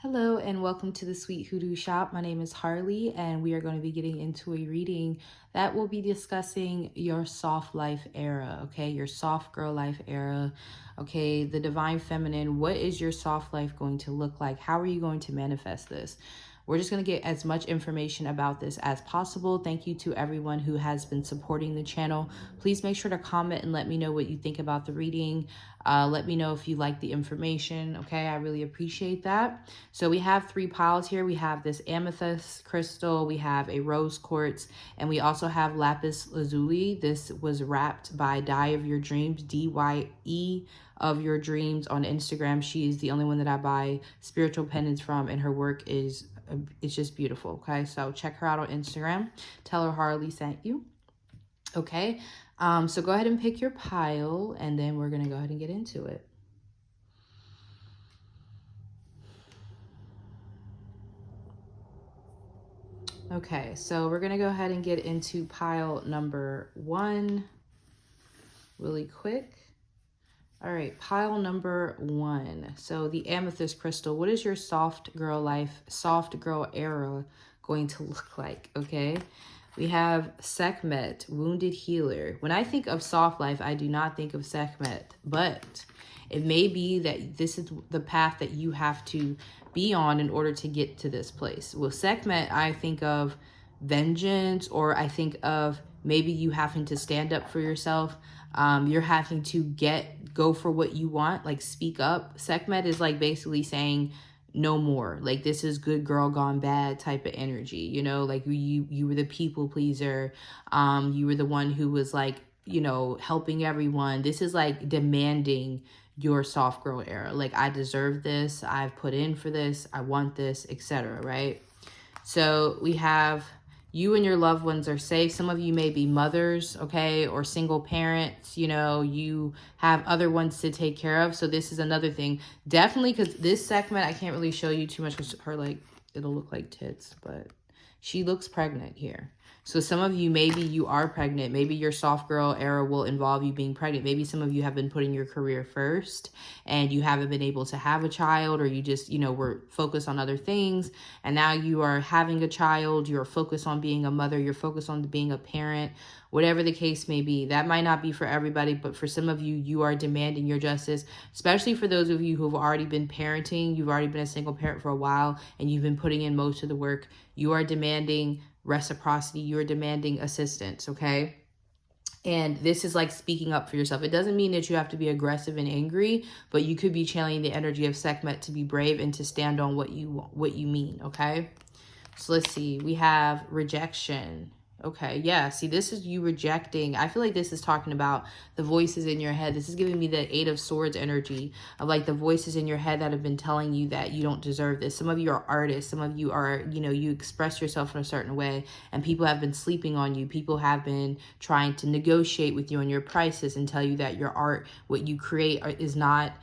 Hello and welcome to the Sweet Hoodoo Shop. My name is Harley and we are going to be getting into a reading that will be discussing your soft life era, okay? Your soft girl life era, okay? The divine feminine, what is your soft life going to look like? How are you going to manifest this? We're just going to get as much information about this as possible. Thank you to everyone who has been supporting the channel. Please make sure to comment and let me know what you think about the reading. Let me know if you like the information, okay? I really appreciate that. So we have three piles here. We have this amethyst crystal, we have a rose quartz, and we also have lapis lazuli. This was wrapped by Dye of Your Dreams, DYE of Your Dreams on Instagram. She is the only one that I buy spiritual pendants from, and her work is it's just beautiful. Okay, so check her out on Instagram. Tell her Harley sent you. Okay, so go ahead and pick your pile, and then we're gonna go ahead and get into it. Okay, so we're gonna go ahead and get into pile number 1 really quick. All right, pile number 1. So the amethyst crystal, what is your soft girl life, soft girl era going to look like? Okay, we have Sekhmet, wounded healer. When I think of soft life, I do not think of Sekhmet, but it may be that this is the path that you have to be on in order to get to this place. With Sekhmet, I think of vengeance, or I think of maybe you having to stand up for yourself. You're having to go for what you want, like speak up. Sekhmet is like basically saying no more. Like, this is good girl gone bad type of energy, you know, like you were the people pleaser. You were the one who was like, you know, helping everyone. This is like demanding your soft girl era. Like, I deserve this, I've put in for this, I want this, etc. Right? So we have you and your loved ones are safe. Some of you may be mothers, okay, or single parents. You know, you have other ones to take care of. So this is another thing. Definitely, because this segment, I can't really show you too much because her, like, it'll look like tits, but she looks pregnant here. So some of you, maybe you are pregnant. Maybe your soft girl era will involve you being pregnant. Maybe some of you have been putting your career first and you haven't been able to have a child, or you just, you know, were focused on other things. And now you are having a child. You're focused on being a mother. You're focused on being a parent, whatever the case may be. That might not be for everybody, but for some of you, you are demanding your justice, especially for those of you who have already been parenting. You've already been a single parent for a while and you've been putting in most of the work. You are demanding reciprocity. You're demanding assistance, okay? And this is like speaking up for yourself. It doesn't mean that you have to be aggressive and angry, but you could be channeling the energy of Sekhmet to be brave and to stand on what you mean, okay? So let's see. We have rejection. Okay, yeah. See, this is you rejecting. I feel like this is talking about the voices in your head. This is giving me the 8 of Swords energy of like the voices in your head that have been telling you that you don't deserve this. Some of you are artists. Some of you are, you know, you express yourself in a certain way and people have been sleeping on you. People have been trying to negotiate with you on your prices and tell you that your art, what you create, is not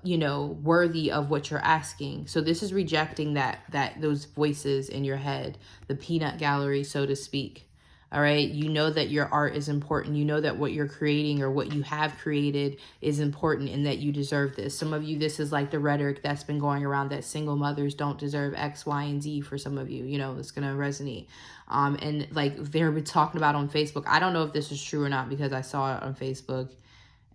you know, worthy of what you're asking. So this is rejecting those voices in your head, the peanut gallery, so to speak. All right, you know that your art is important. You know that what you're creating or what you have created is important and that you deserve this. Some of you, this is like the rhetoric that's been going around that single mothers don't deserve X, Y, and Z. For some of you, you know, it's gonna resonate. And like they're been talking about on Facebook. I don't know if this is true or not because I saw it on Facebook.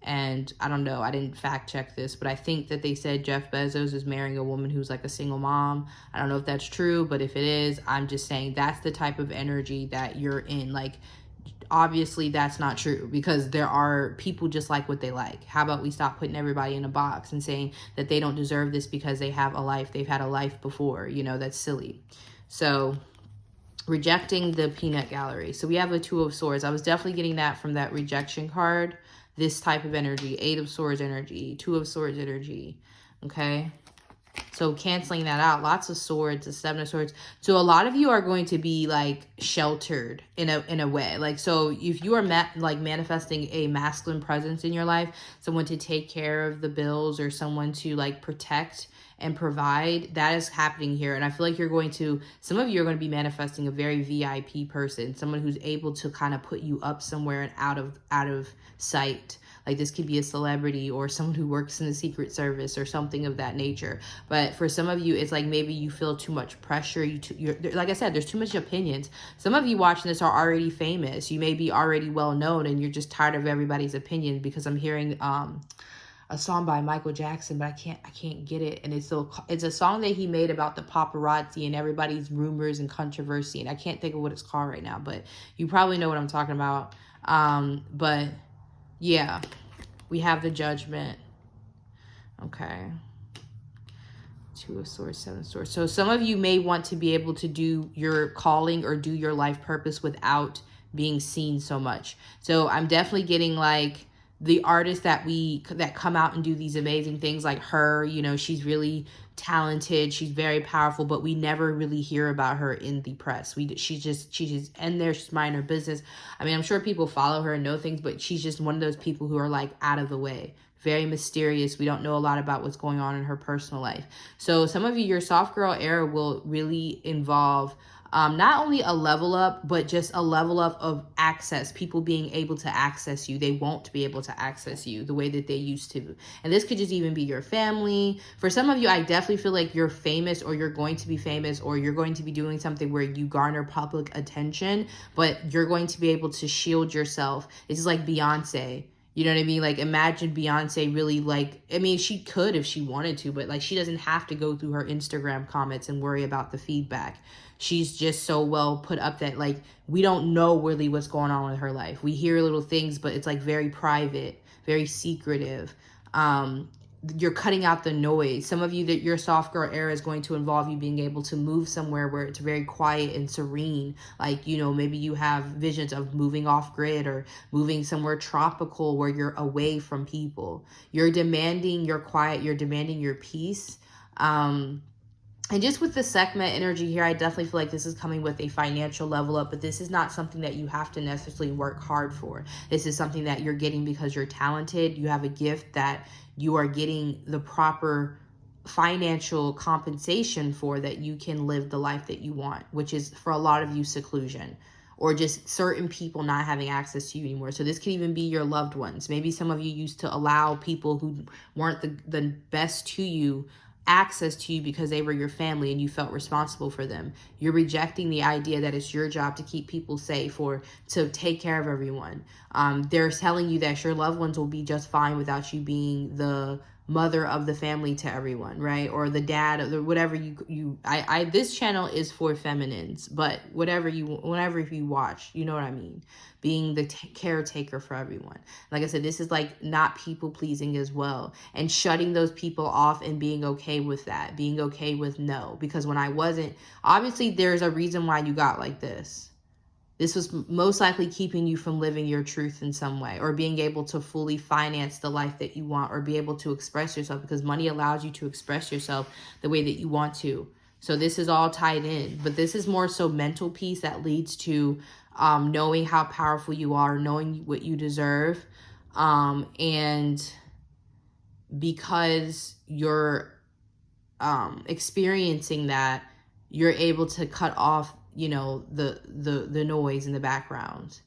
And I don't know, I didn't fact check this, but I think that they said Jeff Bezos is marrying a woman who's like a single mom. I don't know if that's true, but if it is, I'm just saying that's the type of energy that you're in. Like, obviously that's not true because there are people just like what they like. How about we stop putting everybody in a box and saying that they don't deserve this because they have a life, they've had a life before, you know, that's silly. So rejecting the peanut gallery. So we have a 2 of Swords. I was definitely getting that from that rejection card. This type of energy, 8 of Swords energy, 2 of Swords energy, okay? So canceling that out, lots of swords, the 7 of Swords. So a lot of you are going to be like sheltered in a way. Like, so if you are manifesting a masculine presence in your life, someone to take care of the bills or someone to like protect and provide, that is happening here. And I feel like you're going to, some of you are going to be manifesting a very VIP person, someone who's able to kind of put you up somewhere and out of sight. Like this could be a celebrity or someone who works in the Secret Service or something of that nature. But for some of you, it's like maybe you feel too much pressure. You're, like I said, there's too much opinions. Some of you watching this are already famous. You may be already well known and you're just tired of everybody's opinion, because I'm hearing a song by Michael Jackson, but I can't get it. And it's a song that he made about the paparazzi and everybody's rumors and controversy. And I can't think of what it's called right now, but you probably know what I'm talking about. But yeah, we have the Judgment. Okay. 2 of Swords, 7 of Swords. So some of you may want to be able to do your calling or do your life purpose without being seen so much. So I'm definitely getting like the artists that come out and do these amazing things, like her, you know, she's really talented, she's very powerful, but we never really hear about her in the press. She's just in there, she's minding her business. I mean, I'm sure people follow her and know things, but she's just one of those people who are like out of the way, very mysterious. We don't know a lot about what's going on in her personal life. So some of you, your soft girl era will really involve not only a level up, but just a level up of access, people being able to access you. They won't be able to access you the way that they used to. And this could just even be your family. For some of you, I definitely feel like you're famous, or you're going to be famous, or you're going to be doing something where you garner public attention, but you're going to be able to shield yourself. This is like Beyonce. You know what I mean? Like, imagine Beyonce really, like, I mean, she could if she wanted to, but like, she doesn't have to go through her Instagram comments and worry about the feedback. She's just so well put up that like, we don't know really what's going on with her life. We hear little things, but it's like very private, very secretive. You're cutting out the noise. Some of you, that your soft girl era is going to involve you being able to move somewhere where it's very quiet and serene. Like, you know, maybe you have visions of moving off grid or moving somewhere tropical where you're away from people. You're demanding your quiet, you're demanding your peace. And just with the Sekhmet energy here, I definitely feel like this is coming with a financial level up, but this is not something that you have to necessarily work hard for. This is something that you're getting because you're talented. You have a gift that you are getting the proper financial compensation for, that you can live the life that you want, which is for a lot of you seclusion, or just certain people not having access to you anymore. So this could even be your loved ones. Maybe some of you used to allow people who weren't the best to you access to you because they were your family and you felt responsible for them. You're rejecting the idea that it's your job to keep people safe or to take care of everyone. They're telling you that your loved ones will be just fine without you being the mother of the family to everyone, right? Or the dad, or whatever this channel is for feminines, but whenever you watch, you know what I mean? Being the caretaker for everyone. Like I said, this is like not people pleasing as well, and shutting those people off and being okay with that, being okay with no, because when I wasn't, obviously there's a reason why you got like this. This was most likely keeping you from living your truth in some way, or being able to fully finance the life that you want, or be able to express yourself, because money allows you to express yourself the way that you want to. So this is all tied in, but this is more so mental peace that leads to knowing how powerful you are, knowing what you deserve. And because you're experiencing that, you're able to cut off, you know, the noise in the background.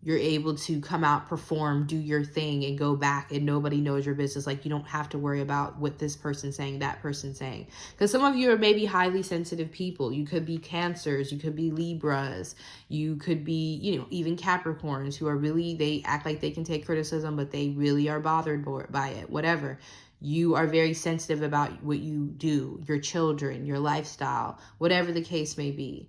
You're able to come out, perform, do your thing, and go back, and nobody knows your business. Like, you don't have to worry about what this person's saying, that person's saying. Because some of you are maybe highly sensitive people. You could be Cancers, you could be Libras, you could be, you know, even Capricorns, who are really, they act like they can take criticism, but they really are bothered by it, whatever. You are very sensitive about what you do, your children, your lifestyle, whatever the case may be.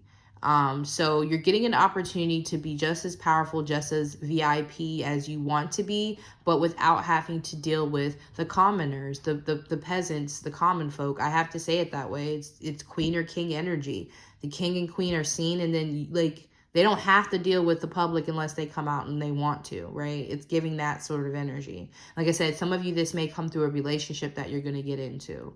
So you're getting an opportunity to be just as powerful, just as VIP as you want to be, but without having to deal with the commoners, the peasants, the common folk. I have to say it that way. It's queen or king energy. The king and queen are seen, and then like they don't have to deal with the public unless they come out and they want to, right? It's giving that sort of energy. Like I said, some of you, this may come through a relationship that you're going to get into,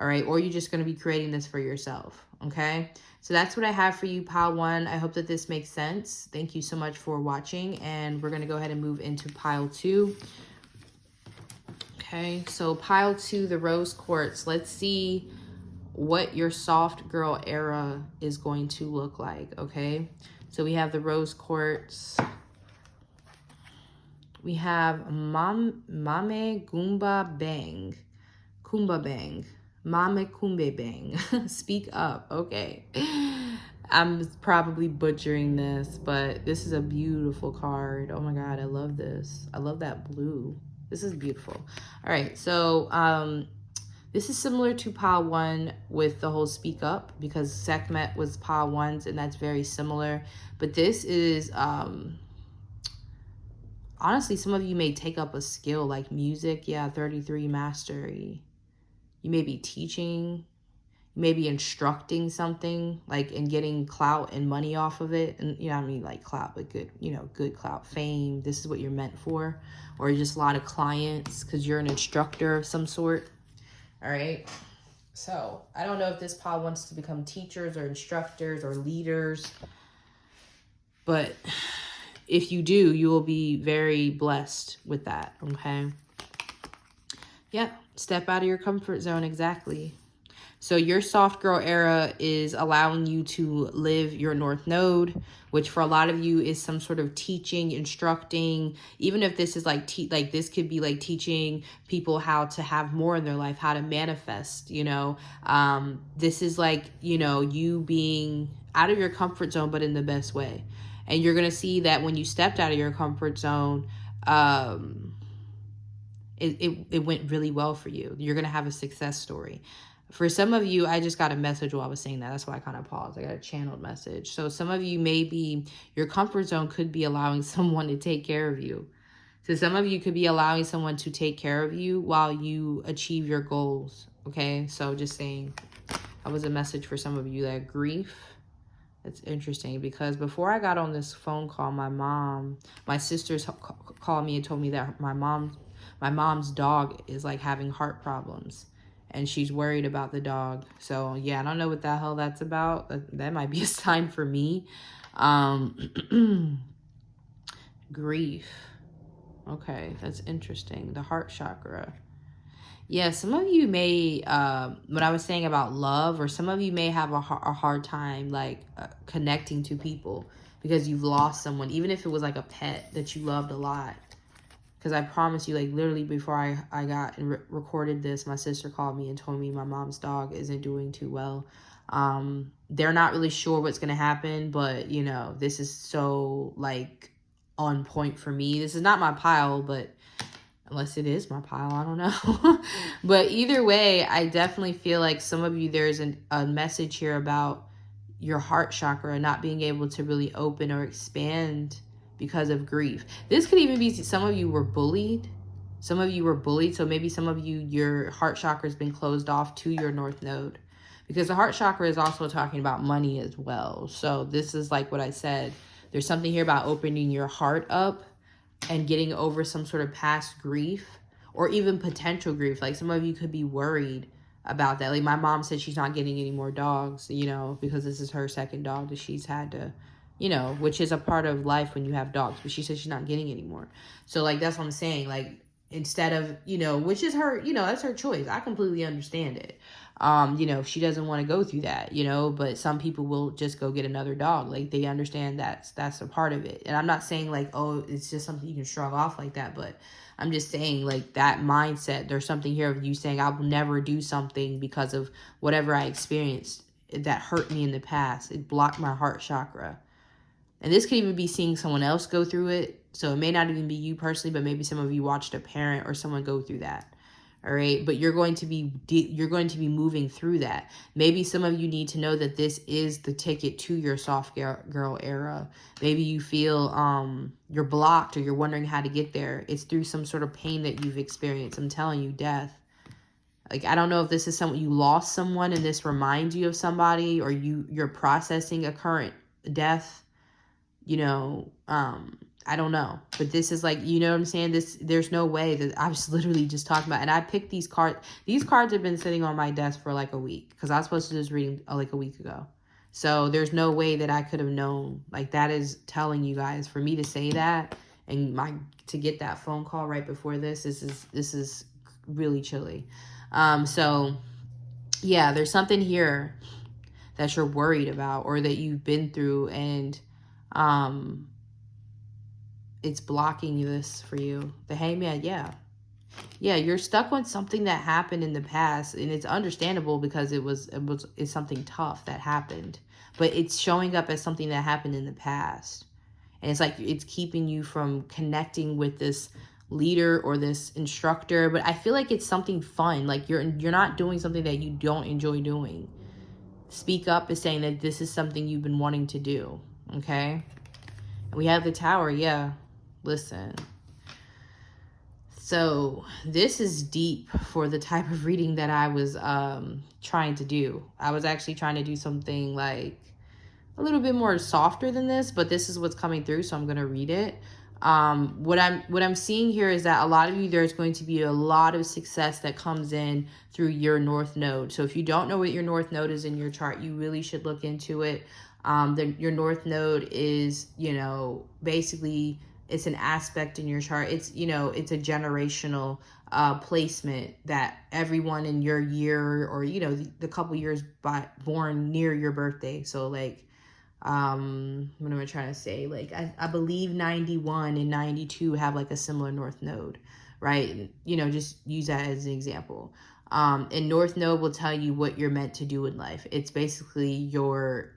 all right? Or you're just going to be creating this for yourself, okay? So that's what I have for you, pile 1. I hope that this makes sense. Thank you so much for watching, and we're going to go ahead and move into pile 2. Okay, so pile 2, the rose quartz. Let's see what your soft girl era is going to look like, okay? So we have the rose quartz. We have Mame Goomba Bang. Kumba Bang. Mame Kumbe Bang. Speak up. Okay. I'm probably butchering this, but this is a beautiful card. Oh my God, I love this. I love that blue. This is beautiful. All right, so this is similar to pile 1 with the whole speak up, because Sekhmet was pile 1's, and that's very similar. But this is honestly, some of you may take up a skill like music. Yeah, 33 mastery. You may be teaching, you may be instructing something, like, and getting clout and money off of it. And you know what I mean, like clout, but good, you know, good clout, fame. This is what you're meant for. Or just a lot of clients because you're an instructor of some sort. All right. So I don't know if this pile wants to become teachers or instructors or leaders, but if you do, you will be very blessed with that. Okay. Yeah. Step out of your comfort zone. Exactly. So your soft girl era is allowing you to live your North Node, which for a lot of you is some sort of teaching, instructing. Even if this is like this could be like teaching people how to have more in their life, how to manifest. You know, this is like, you know, you being out of your comfort zone, but in the best way. And you're gonna see that when you stepped out of your comfort zone, it went really well for you. You're gonna have a success story. For some of you, I just got a message while I was saying that. That's why I kind of paused. I got a channeled message. So some of you, maybe your comfort zone could be allowing someone to take care of you. So some of you could be allowing someone to take care of you while you achieve your goals. Okay, so just saying, that was a message for some of you. That grief. It's interesting because before I got on this phone call, my sisters called me and told me that my mom's dog is like having heart problems and she's worried about the dog. So yeah, I don't know what the hell that's about. That might be a sign for me. Grief. Okay, that's interesting. The heart chakra. Yeah, some of you may, what I was saying about love, or some of you may have a hard time, like, connecting to people because you've lost someone, even if it was, like, a pet that you loved a lot. Because I promise you, like, literally before I got and recorded this, my sister called me and told me my mom's dog isn't doing too well. They're not really sure what's going to happen, but, you know, this is so, like, on point for me. This is not my pile, but... unless it is my pile, I don't know. But either way, I definitely feel like some of you, there's a message here about your heart chakra not being able to really open or expand because of grief. This could even be some of you were bullied. Some of you were bullied. So maybe some of you, your heart chakra has been closed off to your North Node. Because the heart chakra is also talking about money as well. So this is like what I said. There's something here about opening your heart up and getting over some sort of past grief or even potential grief. Like some of you could be worried about that. Like my mom said she's not getting any more dogs, you know, because this is her second dog that she's had to, you know, which is a part of life when you have dogs, but she said she's not getting any more. So like, that's what I'm saying. Like, instead of, you know, which is her, you know, that's her choice. I completely understand it. You know, she doesn't want to go through that, you know, but some people will just go get another dog. Like they understand that's a part of it. And I'm not saying like, oh, it's just something you can shrug off like that, but I'm just saying like that mindset, there's something here of you saying, I will never do something because of whatever I experienced that hurt me in the past. It blocked my heart chakra. And this could even be seeing someone else go through it. So it may not even be you personally, but maybe some of you watched a parent or someone go through that. All right. But you're going to be moving through that. Maybe some of you need to know that this is the ticket to your soft girl era. Maybe you feel you're blocked or you're wondering how to get there. It's through some sort of pain that you've experienced. I'm telling you, death. Like, I don't know if this is someone, you lost someone and this reminds you of somebody, or you're processing a current death. You know, I don't know, but this is like, you know what I'm saying? There's no way that I was literally just talking about, and I picked these cards. These cards have been sitting on my desk for like a week because I was supposed to just read like a week ago. So there's no way that I could have known. Like, that is telling you guys, for me to say that and to get that phone call right before this is really chilly. So yeah, there's something here that you're worried about or that you've been through, and it's blocking this for you. The Hangman, yeah. Yeah, you're stuck on something that happened in the past, and it's understandable because it's something tough that happened. But it's showing up as something that happened in the past. And it's like it's keeping you from connecting with this leader or this instructor. But I feel like it's something fun. Like you're not doing something that you don't enjoy doing. Speak Up is saying that this is something you've been wanting to do. Okay? And we have the Tower, yeah. Listen. So this is deep for the type of reading that I was trying to do. I was actually trying to do something like a little bit more softer than this, but this is what's coming through, so I'm going to read it. What I'm seeing here is that a lot of you, there's going to be a lot of success that comes in through your North Node. So if you don't know what your North Node is in your chart, you really should look into it. Your North Node is, basically it's an aspect in your chart. It's, it's a generational placement that everyone in your year or, the couple years born near your birthday. So like, what am I trying to say? Like, I believe 91 and 92 have like a similar North Node, right? Just use that as an example. And North Node will tell you what you're meant to do in life. It's basically your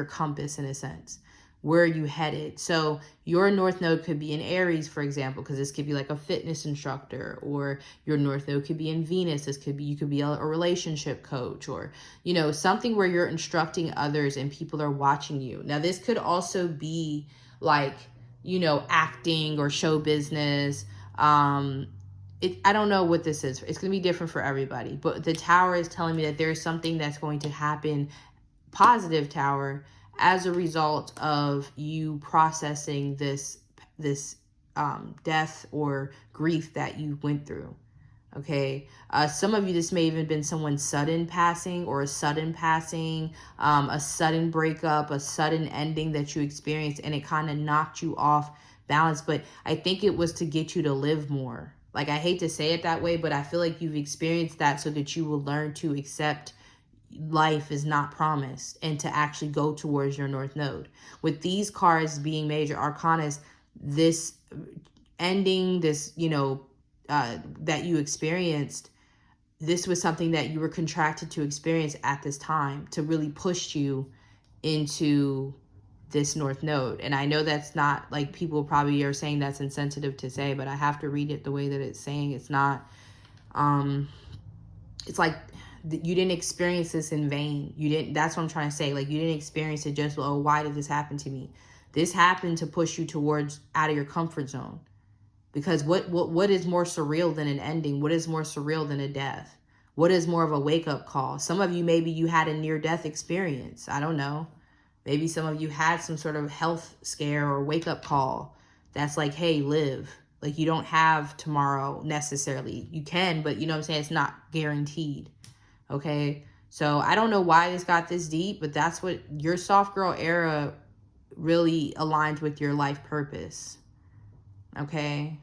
compass in a sense. Where are you headed? So your North Node could be in Aries, for example, because this could be like a fitness instructor, or your North Node could be in Venus. You could be a relationship coach, or, something where you're instructing others and people are watching you. Now, this could also be like, acting or show business. I don't know what this is. It's going to be different for everybody, but the Tower is telling me that there's something that's going to happen, positive Tower, as a result of you processing this death or grief that you went through. Okay. Some of you, this may even been someone's sudden passing or a sudden passing, a sudden breakup, a sudden ending that you experienced, and it kind of knocked you off balance. But I think it was to get you to live more. Like, I hate to say it that way, but I feel like you've experienced that so that you will learn to accept life is not promised and to actually go towards your North Node. With these cards being major arcanas, this ending, this, that you experienced, this was something that you were contracted to experience at this time to really push you into this North Node. And I know that's not, like, people probably are saying that's insensitive to say, but I have to read it the way that it's saying. It's not, it's like, you didn't experience this in vain. That's what I'm trying to say. Like, you didn't experience it just, oh, why did this happen to me? This happened to push you towards out of your comfort zone. Because what is more surreal than an ending? What is more surreal than a death? What is more of a wake-up call? Some of you, maybe you had a near-death experience. I don't know. Maybe some of you had some sort of health scare or wake-up call. That's like, hey, live. Like, you don't have tomorrow necessarily. You can, but you know what I'm saying? It's not guaranteed. Okay, so I don't know why this got this deep, but that's what your soft girl era really aligns with your life purpose. Okay,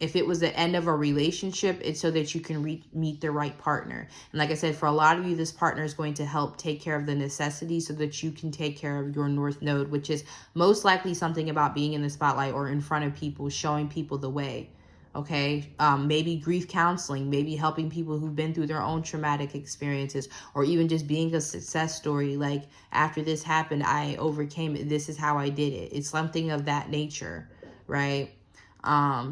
if it was the end of a relationship, it's so that you can meet the right partner. And like I said, for a lot of you, this partner is going to help take care of the necessities so that you can take care of your North Node, which is most likely something about being in the spotlight or in front of people, showing people the way. Okay, maybe grief counseling, maybe helping people who've been through their own traumatic experiences, or even just being a success story. Like, after this happened, I overcame it. This is how I did it. It's something of that nature, right?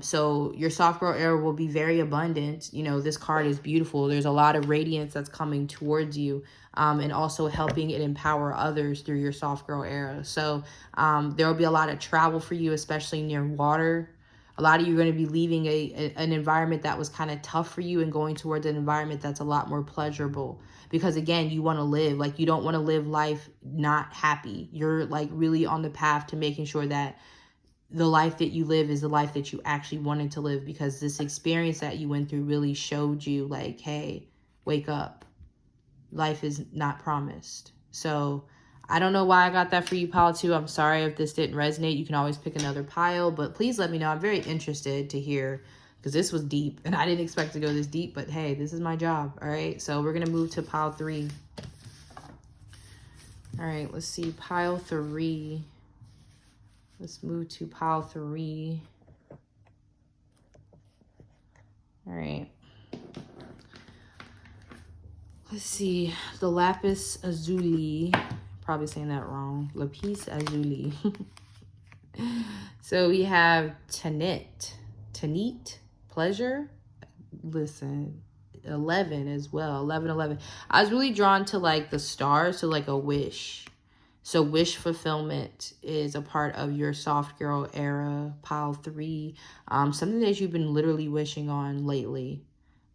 So your soft girl era will be very abundant. This card is beautiful. There's a lot of radiance that's coming towards you, and also helping it empower others through your soft girl era. So there will be a lot of travel for you, especially near water. A lot of you are going to be leaving an environment that was kind of tough for you and going towards an environment that's a lot more pleasurable. Because, again, you want to live. Like, you don't want to live life not happy. You're, like, really on the path to making sure that the life that you live is the life that you actually wanted to live. Because this experience that you went through really showed you, like, hey, wake up. Life is not promised. So I don't know why I got that for you, pile 2. I'm sorry if this didn't resonate. You can always pick another pile, but please let me know. I'm very interested to hear, because this was deep, and I didn't expect to go this deep, but hey, this is my job, all right? So we're going to move to pile 3. All right, let's see, pile 3. Let's move to pile 3. All right. Let's see. The lapis lazuli. Probably saying that wrong. Lapis lazuli. So we have Tanit, pleasure. Listen, 11 as well. 11. I was really drawn to like the stars, so like a wish. So wish fulfillment is a part of your soft girl era, pile 3. Something that you've been literally wishing on lately.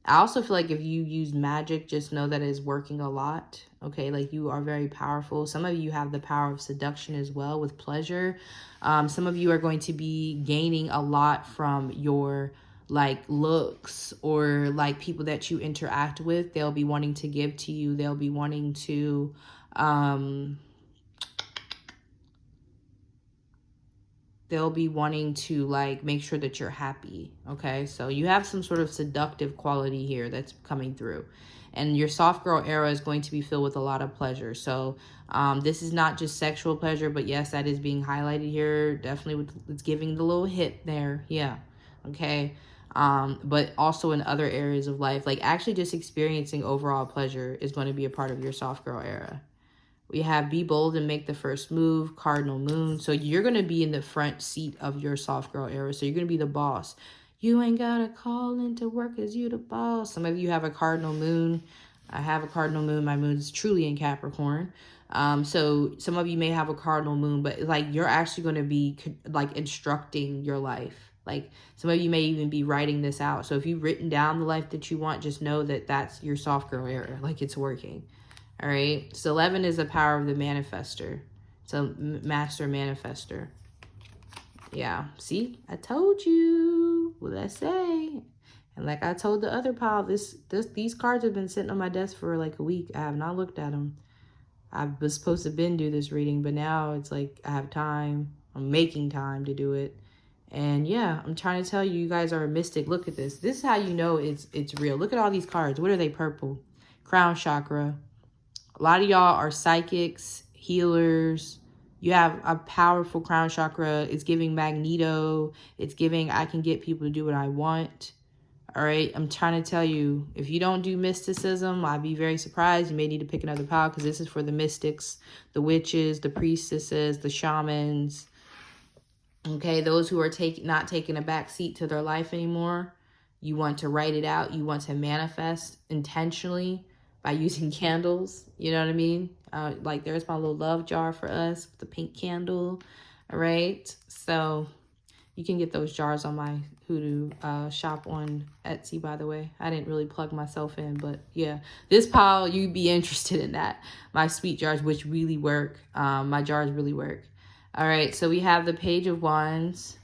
I also feel like if you use magic, just know that it's working a lot. Okay, like you are very powerful. Some of you have the power of seduction as well with pleasure. Some of you are going to be gaining a lot from your like looks or like people that you interact with. They'll be wanting to give to you. They'll be wanting to like make sure that you're happy. Okay, so you have some sort of seductive quality here that's coming through, and your soft girl era is going to be filled with a lot of pleasure. So this is not just sexual pleasure, but yes, that is being highlighted here. Definitely it's giving the little hit there. Yeah. Okay. But also in other areas of life, like actually just experiencing overall pleasure is going to be a part of your soft girl era. We have be bold and make the first move, cardinal moon. So you're going to be in the front seat of your soft girl era. So you're going to be the boss. You ain't got to call into work as you the boss. Some of you have a cardinal moon. I have a cardinal moon. My moon is truly in Capricorn. So some of you may have a cardinal moon, but like you're actually going to be like instructing your life. Like some of you may even be writing this out. So if you've written down the life that you want, just know that that's your soft girl era. Like it's working. All right. So 11 is the power of the manifester. It's a master manifester. Yeah. See, I told you. What did I say? And like I told the other pile, these cards have been sitting on my desk for like a week. I have not looked at them. I was supposed to do this reading, but now it's like I have time. I'm making time to do it. And yeah, I'm trying to tell you, you guys are a mystic. Look at this. This is how you know it's real. Look at all these cards. What are they? Purple. Crown chakra. A lot of y'all are psychics, healers. You have a powerful crown chakra. It's giving Magneto. It's giving I can get people to do what I want. All right. I'm trying to tell you, if you don't do mysticism, I'd be very surprised. You may need to pick another pile because this is for the mystics, the witches, the priestesses, the shamans. Okay. Those who are not taking a back seat to their life anymore. You want to write it out. You want to manifest intentionally by using candles. You know what I mean? Like there's my little love jar for us, the pink candle. All right. So you can get those jars on my Hoodoo shop on Etsy, by the way. I didn't really plug myself in, but yeah, this pile, you'd be interested in that. My sweet jars, which really work. My jars really work. All right. So we have the Page of Wands.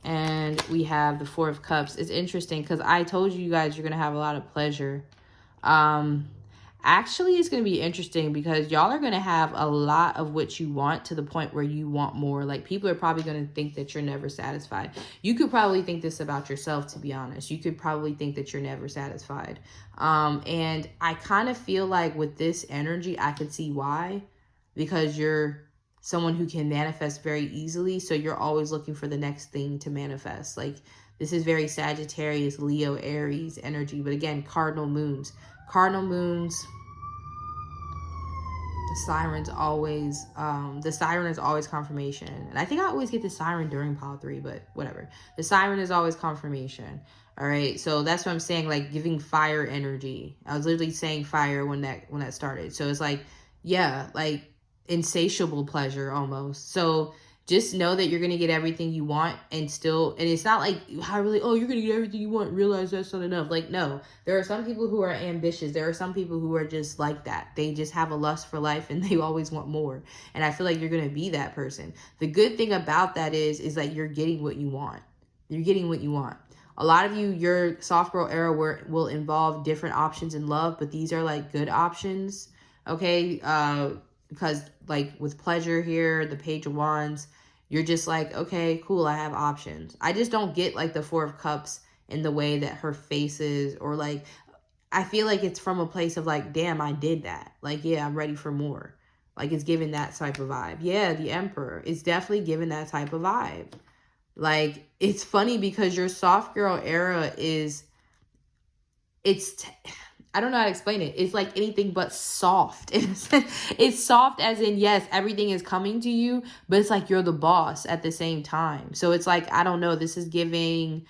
And we have the Four of Cups. It's interesting because I told you guys you're going to have a lot of pleasure. Actually, it's going to be interesting because y'all are going to have a lot of what you want to the point where you want more. Like people are probably going to think that you're never satisfied. You could probably think this about yourself, to be honest. You could probably think that you're never satisfied. And I kind of feel like with this energy, I could see why. Because you're someone who can manifest very easily. So you're always looking for the next thing to manifest. Like this is very Sagittarius, Leo, Aries energy. But again, cardinal moons. Cardinal moons, the siren is always confirmation. And I think I always get the siren during pile 3, but whatever. The siren is always confirmation. All right. So that's what I'm saying, like giving fire energy. I was literally saying fire when that started. So it's like, yeah, like insatiable pleasure almost. So just know that you're going to get everything you want and it's not like how really, oh, you're going to get everything you want. Realize that's not enough. Like, no, there are some people who are ambitious. There are some people who are just like that. They just have a lust for life and they always want more. And I feel like you're going to be that person. The good thing about that is that you're getting what you want. You're getting what you want. A lot of you, your soft girl era will involve different options in love, but these are like good options. Okay. Because like with pleasure here, the Page of Wands, you're just like, okay, cool, I have options. I just don't get like the Four of Cups in the way that her face is, or like, I feel like it's from a place of like, damn, I did that. Like, yeah, I'm ready for more. Like, it's giving that type of vibe. Yeah, the Emperor. It's definitely giving that type of vibe. Like, it's funny because your soft girl era is, I don't know how to explain it. It's like anything but soft. It's soft as in, yes, everything is coming to you, but it's like you're the boss at the same time. So it's like, I don't know, this is giving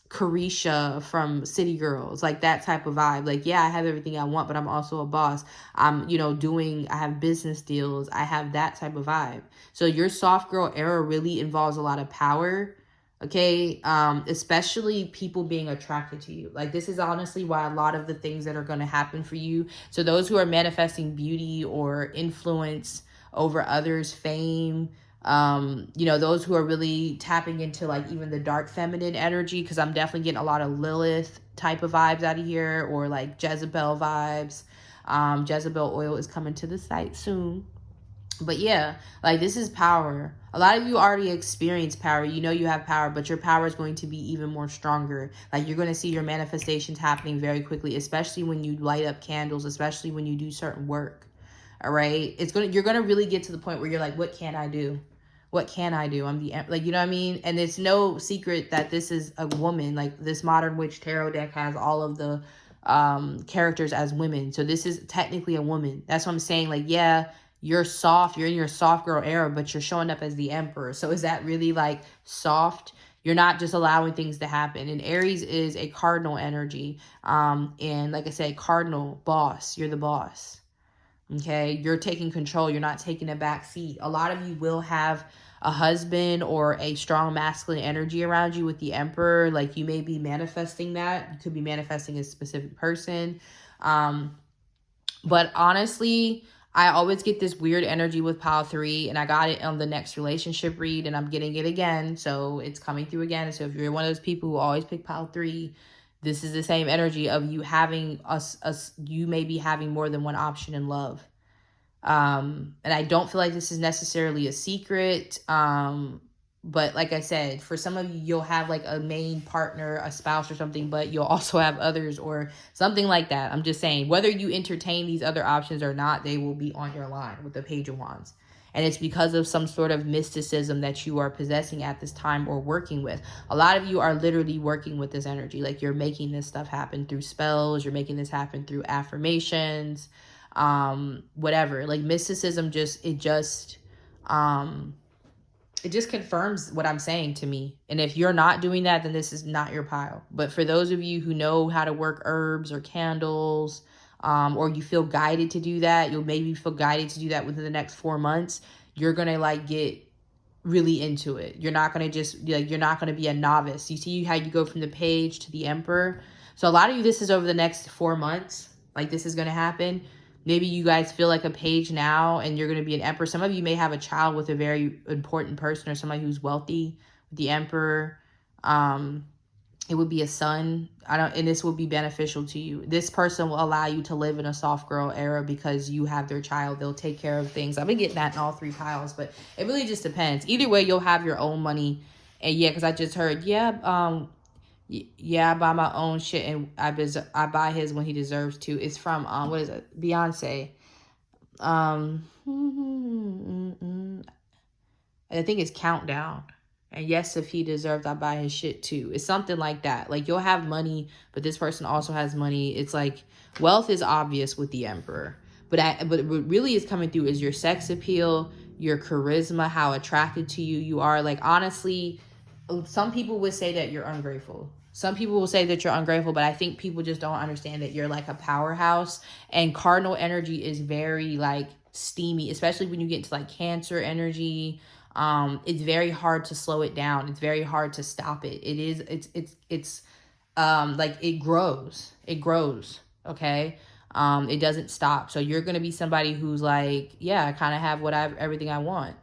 Carisha from City Girls, like that type of vibe. Like, yeah, I have everything I want, but I'm also a boss. I'm, I have business deals. I have that type of vibe. So your soft girl era really involves a lot of power. Okay. Especially people being attracted to you. Like, this is honestly why a lot of the things that are going to happen for you. So those who are manifesting beauty or influence over others, fame, those who are really tapping into like even the dark feminine energy, because I'm definitely getting a lot of Lilith type of vibes out of here, or like Jezebel vibes. Jezebel oil is coming to the site soon. But yeah, like, this is power. A lot of you already experience power. You have power, but your power is going to be even more stronger. Like, you're going to see your manifestations happening very quickly, especially when you light up candles, especially when you do certain work. All right. You're going to really get to the point where you're like, what can I do? What can I do? I'm like, you know what I mean? And it's no secret that this is a woman. Like, this Modern Witch Tarot deck has all of the characters as women. So this is technically a woman. That's what I'm saying. Like, yeah, you're soft. You're in your soft girl era, but you're showing up as the Emperor. So is that really like soft? You're not just allowing things to happen. And Aries is a cardinal energy. And like I said, cardinal, boss. You're the boss. Okay, you're taking control. You're not taking a back seat. A lot of you will have a husband or a strong masculine energy around you with the Emperor. Like, you may be manifesting that. You could be manifesting a specific person. But honestly, I always get this weird energy with Pile 3, and I got it on the next relationship read, and I'm getting it again. So it's coming through again. So if you're one of those people who always pick Pile 3, this is the same energy of you having you may be having more than one option in love. And I don't feel like this is necessarily a secret. But like I said, for some of you, you'll have like a main partner, a spouse or something, but you'll also have others or something like that. I'm just saying, whether you entertain these other options or not, they will be on your line with the Page of Wands. And it's because of some sort of mysticism that you are possessing at this time or working with. A lot of you are literally working with this energy. Like, you're making this stuff happen through spells. You're making this happen through affirmations, whatever. Like, mysticism it just confirms what I'm saying to me. And if you're not doing that, then this is not your pile. But for those of you who know how to work herbs or candles, or you feel guided to do that, you'll maybe feel guided to do that within the next 4 months, you're going to like get really into it. You're not going to just like, you're not going to be a novice. You see how you go from the Page to the Emperor. So a lot of you, this is over the next 4 months. Like, this is going to happen. Maybe you guys feel like a page now and you're going to be an Emperor. Some of you may have a child with a very important person or somebody who's wealthy with the Emperor. It would be a son. And this will be beneficial to you. This person will allow you to live in a soft girl era because you have their child. They'll take care of things. I've been getting that in all 3 piles, but it really just depends. Either way, you'll have your own money. And yeah, because I just heard, I buy my own shit and I buy his when he deserves to. It's from what is it? Beyonce. I think it's Countdown. And yes, if he deserves, I buy his shit too. It's something like that. Like, you'll have money, but this person also has money. It's like, wealth is obvious with the Emperor. But what really is coming through is your sex appeal, your charisma, how attracted to you are. Like, honestly, some people would say that you're ungrateful. Some people will say that you're ungrateful, but I think people just don't understand that you're like a powerhouse. And cardinal energy is very like steamy, especially when you get into like Cancer energy. It's very hard to slow it down. It's very hard to stop it. It's like it grows. Okay. It doesn't stop. So you're going to be somebody who's like, yeah, I kind of have everything I want.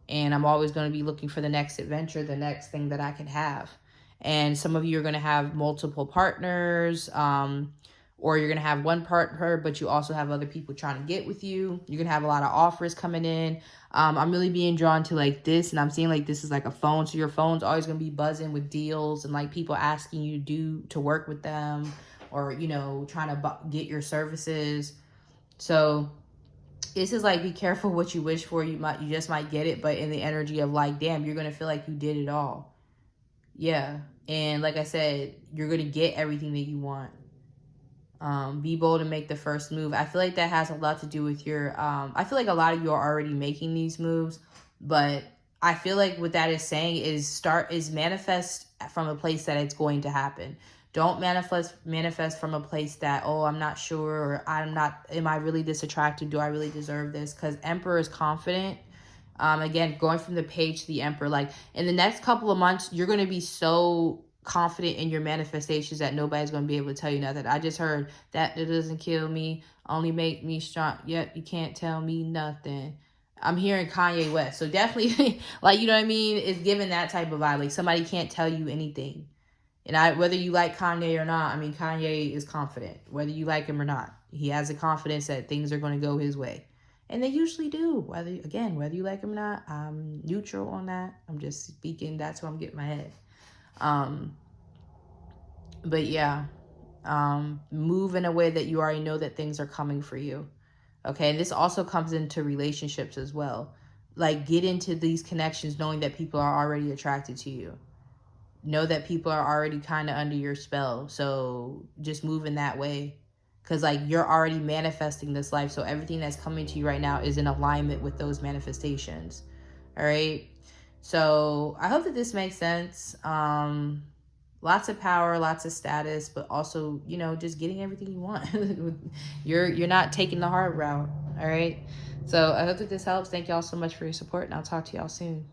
And I'm always going to be looking for the next adventure, the next thing that I can have. And some of you are going to have multiple partners, or you're going to have one partner, but you also have other people trying to get with you. You're going to have a lot of offers coming in. I'm really being drawn to like this, and I'm seeing like this is like a phone. So your phone's always going to be buzzing with deals and like people asking you to work with them, or, trying to get your services. So This is like, be careful what you wish for. You just might get it, but in the energy of like, damn, you're going to feel like you did it all. Yeah. And like I said, you're going to get everything that you want. Be bold and make the first move. I feel like that has a lot to do with your, I feel like a lot of you are already making these moves, but I feel like what that is saying is manifest from a place that it's going to happen. Don't manifest from a place that, oh, I'm not sure, or am I really this attractive? Do I really deserve this? Because Emperor is confident. Again, going from the Page to the Emperor, like in the next couple of months, you're going to be so confident in your manifestations that nobody's going to be able to tell you nothing. I just heard that it doesn't kill me, only make me strong. Yet you can't tell me nothing. I'm hearing Kanye West. So definitely, like, you know what I mean? It's giving that type of vibe. Like, somebody can't tell you anything. And whether you like Kanye or not, I mean, Kanye is confident, whether you like him or not. He has the confidence that things are going to go his way. And they usually do. Whether you like him or not, I'm neutral on that. I'm just speaking. That's where I'm getting my head. But yeah, move in a way that you already know that things are coming for you. Okay. And this also comes into relationships as well. Like, get into these connections knowing that people are already attracted to you. Know that people are already kind of under your spell. So just move in that way. Because, like, you're already manifesting this life. So everything that's coming to you right now is in alignment with those manifestations. All right. So I hope that this makes sense. Lots of power, lots of status, but also, you know, just getting everything you want. You're not taking the hard route. All right. So I hope that this helps. Thank y'all so much for your support, and I'll talk to y'all soon.